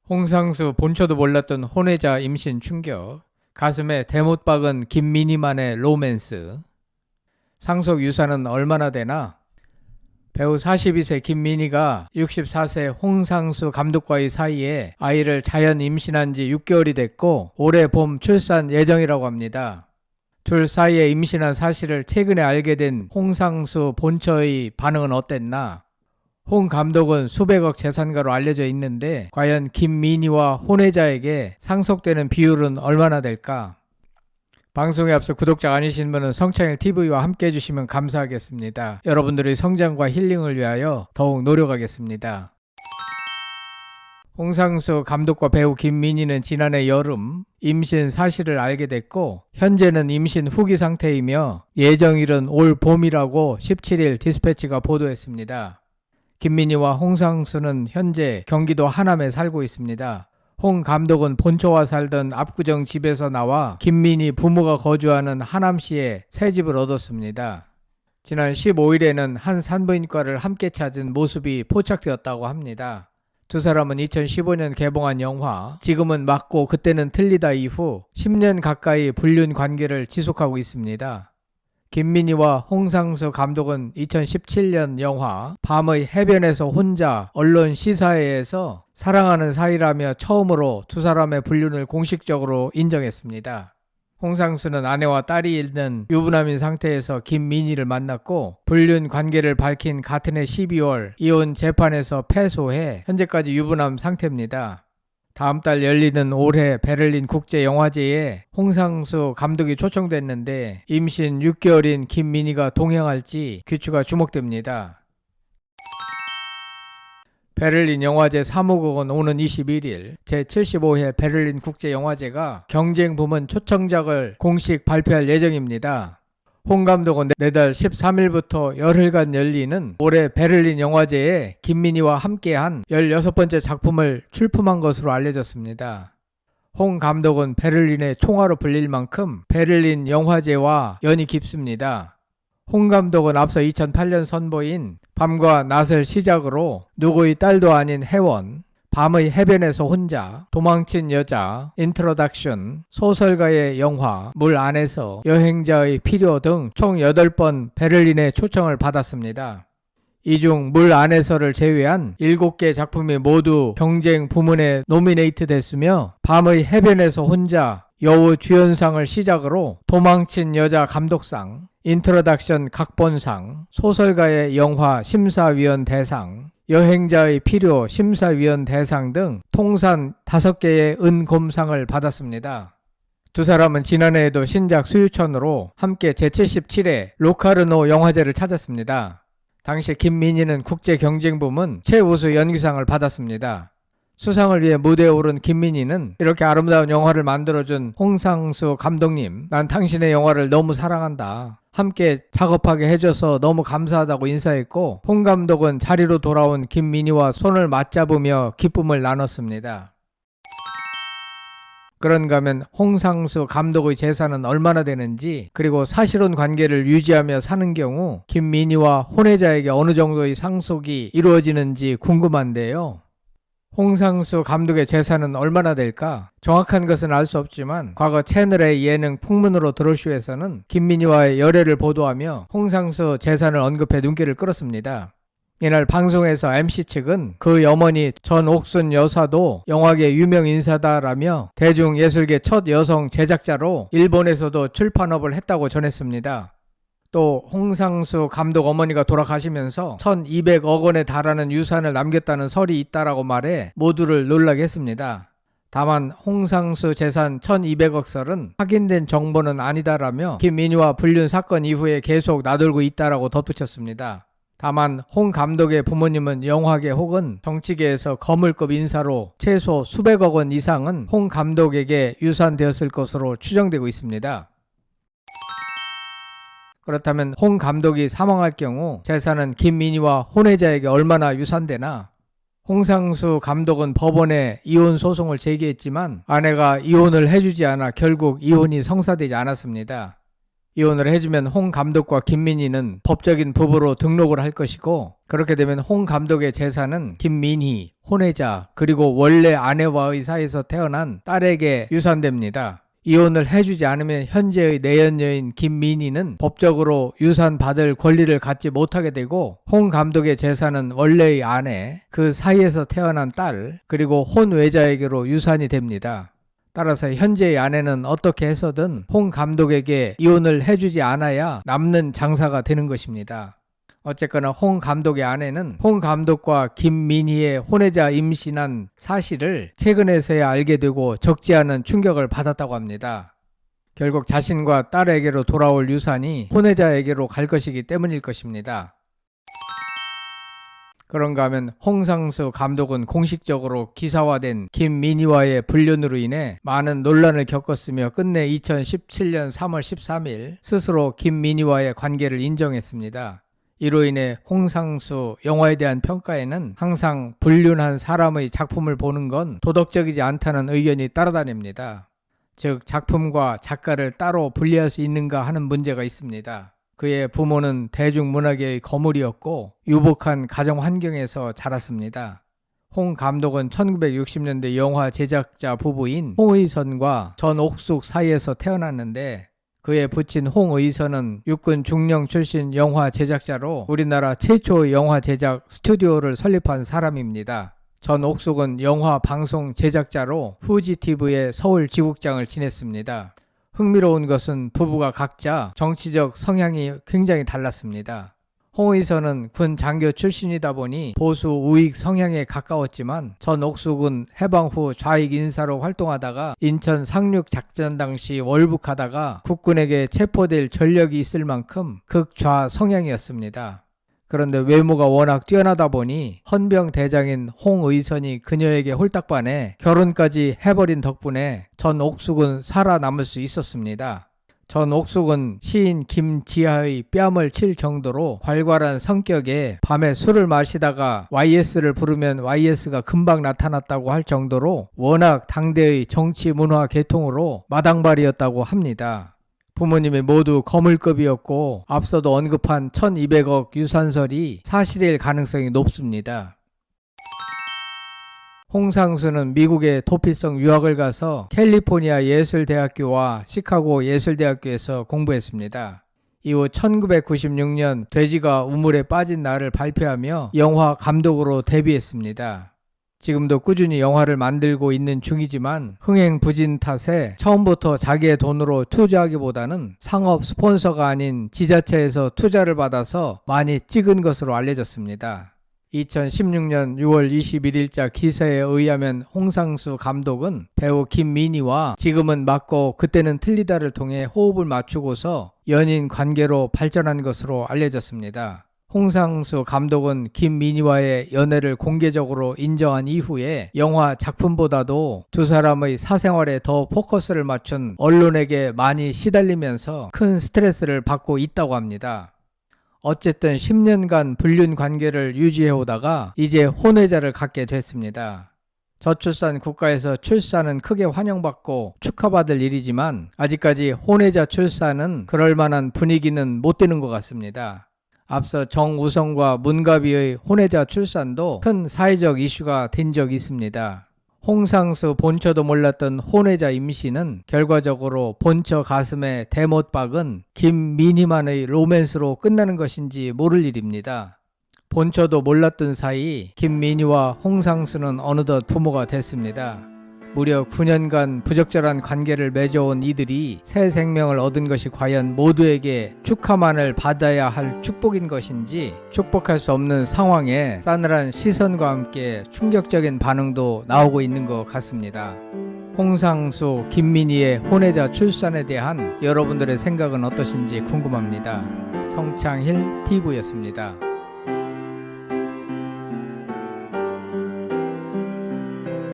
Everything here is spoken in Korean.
홍상수 본처도 몰랐던 혼외자 임신 충격, 가슴에 대못 박은 김민희만의 로맨스. 상속 유산은 얼마나 되나? 배우 42세 김민희가 64세 홍상수 감독과의 사이에 아이를 자연 임신한 지 6개월이 됐고 올해 봄 출산 예정이라고 합니다. 둘 사이에 임신한 사실을 최근에 알게 된 홍상수 본처의 반응은 어땠나? 홍 감독은 수백억 재산가로 알려져 있는데 과연 김민희와 혼외자에게 상속되는 비율은 얼마나 될까? 방송에 앞서 구독자 아니신 분은 성창일TV와 함께 해주시면 감사하겠습니다. 여러분들의 성장과 힐링을 위하여 더욱 노력하겠습니다. 홍상수 감독과 배우 김민희는 지난해 여름 임신 사실을 알게 됐고 현재는 임신 후기 상태이며 예정일은 올 봄이라고 17일 디스패치가 보도했습니다. 김민희와 홍상수는 현재 경기도 하남에 살고 있습니다. 홍 감독은 본처와 살던 압구정 집에서 나와 김민희 부모가 거주하는 하남시에 새 집을 얻었습니다. 지난 15일에는 한 산부인과를 함께 찾은 모습이 포착되었다고 합니다. 두 사람은 2015년 개봉한 영화 지금은 맞고 그때는 틀리다 이후 10년 가까이 불륜 관계를 지속하고 있습니다. 김민희와 홍상수 감독은 2017년 영화 밤의 해변에서 혼자 언론 시사회에서 사랑하는 사이라며 처음으로 두 사람의 불륜을 공식적으로 인정했습니다. 홍상수는 아내와 딸이 있는 유부남인 상태에서 김민희를 만났고 불륜 관계를 밝힌 같은 해 12월 이혼 재판에서 패소해 현재까지 유부남 상태입니다. 다음 달 열리는 올해 베를린 국제영화제에 홍상수 감독이 초청됐는데 임신 6개월인 김민희가 동행할지 귀추가 주목됩니다. 베를린 영화제 사무국은 오는 21일 제75회 베를린 국제영화제가 경쟁 부문 초청작을 공식 발표할 예정입니다. 홍 감독은 내달 13일부터 열흘간 열리는 올해 베를린 영화제에 김민희와 함께한 16번째 작품을 출품한 것으로 알려졌습니다. 홍 감독은 베를린의 총화로 불릴 만큼 베를린 영화제와 연이 깊습니다. 홍 감독은 앞서 2008년 선보인 밤과 낮을 시작으로 누구의 딸도 아닌 혜원, 밤의 해변에서 혼자, 도망친 여자, 인트로덕션, 소설가의 영화, 물 안에서, 여행자의 필요 등 총 8번 베를린의 초청을 받았습니다. 이 중 물 안에서를 제외한 7개 작품이 모두 경쟁 부문에 노미네이트 됐으며 밤의 해변에서 혼자 여우 주연상을 시작으로 도망친 여자 감독상, 인트로덕션 각본상, 소설가의 영화 심사위원 대상, 여행자의 필요 심사위원 대상 등 통산 5개의 은곰상을 받았습니다. 두 사람은 지난해에도 신작 수유천으로 함께 제77회 로카르노 영화제를 찾았습니다. 당시 김민희는 국제경쟁부문 최우수 연기상을 받았습니다. 수상을 위해 무대에 오른 김민희는 이렇게 아름다운 영화를 만들어준 홍상수 감독님, 난 당신의 영화를 너무 사랑한다. 함께 작업하게 해줘서 너무 감사하다고 인사했고 홍 감독은 자리로 돌아온 김민희와 손을 맞잡으며 기쁨을 나눴습니다. 그런가 하면 홍상수 감독의 재산은 얼마나 되는지 그리고 사실혼 관계를 유지하며 사는 경우 김민희와 혼외자에게 어느 정도의 상속이 이루어지는지 궁금한데요. 홍상수 감독의 재산은 얼마나 될까? 정확한 것은 알 수 없지만 과거 채널의 예능 풍문으로 드로쇼에서는 김민희와의 열애를 보도하며 홍상수 재산을 언급해 눈길을 끌었습니다. 이날 방송에서 MC 측은 그 어머니 전옥순 여사도 영화계 유명 인사다라며 대중예술계 첫 여성 제작자로 일본에서도 출판업을 했다고 전했습니다. 또 홍상수 감독 어머니가 돌아가시면서 1200억 원에 달하는 유산을 남겼다는 설이 있다라고 말해 모두를 놀라게 했습니다. 다만 홍상수 재산 1200억 설은 확인된 정보는 아니다라며 김민희와 불륜 사건 이후에 계속 나돌고 있다라고 덧붙였습니다. 다만 홍 감독의 부모님은 영화계 혹은 정치계에서 거물급 인사로 최소 수백억 원 이상은 홍 감독에게 유산되었을 것으로 추정되고 있습니다. 그렇다면 홍 감독이 사망할 경우 재산은 김민희와 혼외자에게 얼마나 유산되나? 홍상수 감독은 법원에 이혼 소송을 제기했지만 아내가 이혼을 해주지 않아 결국 이혼이 성사되지 않았습니다. 이혼을 해주면 홍 감독과 김민희는 법적인 부부로 등록을 할 것이고, 그렇게 되면 홍 감독의 재산은 김민희, 혼외자, 그리고 원래 아내와의 사이에서 태어난 딸에게 유산됩니다. 이혼을 해주지 않으면 현재의 내연녀인 김민희는 법적으로 유산 받을 권리를 갖지 못하게 되고, 홍 감독의 재산은 원래의 아내, 그 사이에서 태어난 딸, 그리고 혼외자에게로 유산이 됩니다. 따라서 현재의 아내는 어떻게 해서든 홍 감독에게 이혼을 해주지 않아야 남는 장사가 되는 것입니다. 어쨌거나 홍 감독의 아내는 홍 감독과 김민희의 혼외자 임신한 사실을 최근에서야 알게 되고 적지 않은 충격을 받았다고 합니다. 결국 자신과 딸에게로 돌아올 유산이 혼외자에게로 갈 것이기 때문일 것입니다. 그런가 하면 홍상수 감독은 공식적으로 기사화된 김민희와의 불륜으로 인해 많은 논란을 겪었으며 끝내 2017년 3월 13일 스스로 김민희와의 관계를 인정했습니다. 이로 인해 홍상수 영화에 대한 평가에는 항상 불륜한 사람의 작품을 보는 건 도덕적이지 않다는 의견이 따라다닙니다. 즉 작품과 작가를 따로 분리할 수 있는가 하는 문제가 있습니다. 그의 부모는 대중문화계의 거물이었고 유복한 가정 환경에서 자랐습니다. 홍 감독은 1960년대 영화 제작자 부부인 홍의선과 전옥숙 사이에서 태어났는데, 그의 부친 홍의선은 육군 중령 출신 영화 제작자로 우리나라 최초의 영화 제작 스튜디오를 설립한 사람입니다. 전옥숙은 영화 방송 제작자로 후지TV의 서울 지국장을 지냈습니다. 흥미로운 것은 부부가 각자 정치적 성향이 굉장히 달랐습니다. 홍의선은 군 장교 출신이다 보니 보수 우익 성향에 가까웠지만, 전옥숙은 해방 후 좌익 인사로 활동하다가 인천 상륙 작전 당시 월북하다가 국군에게 체포될 전력이 있을 만큼 극좌 성향이었습니다. 그런데 외모가 워낙 뛰어나다 보니 헌병대장인 홍의선이 그녀에게 홀딱 반해 결혼까지 해버린 덕분에 전옥숙은 살아남을 수 있었습니다. 전옥숙은 시인 김지하의 뺨을 칠 정도로 괄괄한 성격에 밤에 술을 마시다가 YS를 부르면 YS가 금방 나타났다고 할 정도로 워낙 당대의 정치 문화 계통으로 마당발이었다고 합니다. 부모님이 모두 거물급이었고 앞서도 언급한 1200억 유산설이 사실일 가능성이 높습니다. 홍상수는 미국의 도피성 유학을 가서 캘리포니아 예술대학교와 시카고 예술대학교에서 공부했습니다. 이후 1996년 돼지가 우물에 빠진 나를 발표하며 영화 감독으로 데뷔했습니다. 지금도 꾸준히 영화를 만들고 있는 중이지만 흥행부진 탓에 처음부터 자기의 돈으로 투자하기보다는 상업 스폰서가 아닌 지자체에서 투자를 받아서 많이 찍은 것으로 알려졌습니다. 2016년 6월 21일자 기사에 의하면 홍상수 감독은 배우 김민희와 지금은 맞고 그때는 틀리다를 통해 호흡을 맞추고서 연인 관계로 발전한 것으로 알려졌습니다. 홍상수 감독은 김민희와의 연애를 공개적으로 인정한 이후에 영화 작품보다도 두 사람의 사생활에 더 포커스를 맞춘 언론에게 많이 시달리면서 큰 스트레스를 받고 있다고 합니다. 어쨌든 10년간 불륜 관계를 유지해오다가 이제 혼외자를 갖게 됐습니다. 저출산 국가에서 출산은 크게 환영받고 축하받을 일이지만 아직까지 혼외자 출산은 그럴 만한 분위기는 못 되는 것 같습니다. 앞서 정우성과 문가비의 혼외자 출산도 큰 사회적 이슈가 된 적이 있습니다. 홍상수 본처도 몰랐던 혼외자 임신은 결과적으로 본처 가슴에 대못 박은 김민희만의 로맨스로 끝나는 것인지 모를 일입니다. 본처도 몰랐던 사이 김민희와 홍상수는 어느덧 부모가 됐습니다. 무려 9년간 부적절한 관계를 맺어온 이들이 새 생명을 얻은 것이 과연 모두에게 축하만을 받아야 할 축복인 것인지 축복할 수 없는 상황에 싸늘한 시선과 함께 충격적인 반응도 나오고 있는 것 같습니다. 홍상수, 김민희의 혼외자 출산에 대한 여러분들의 생각은 어떠신지 궁금합니다. 성창힐 TV였습니다.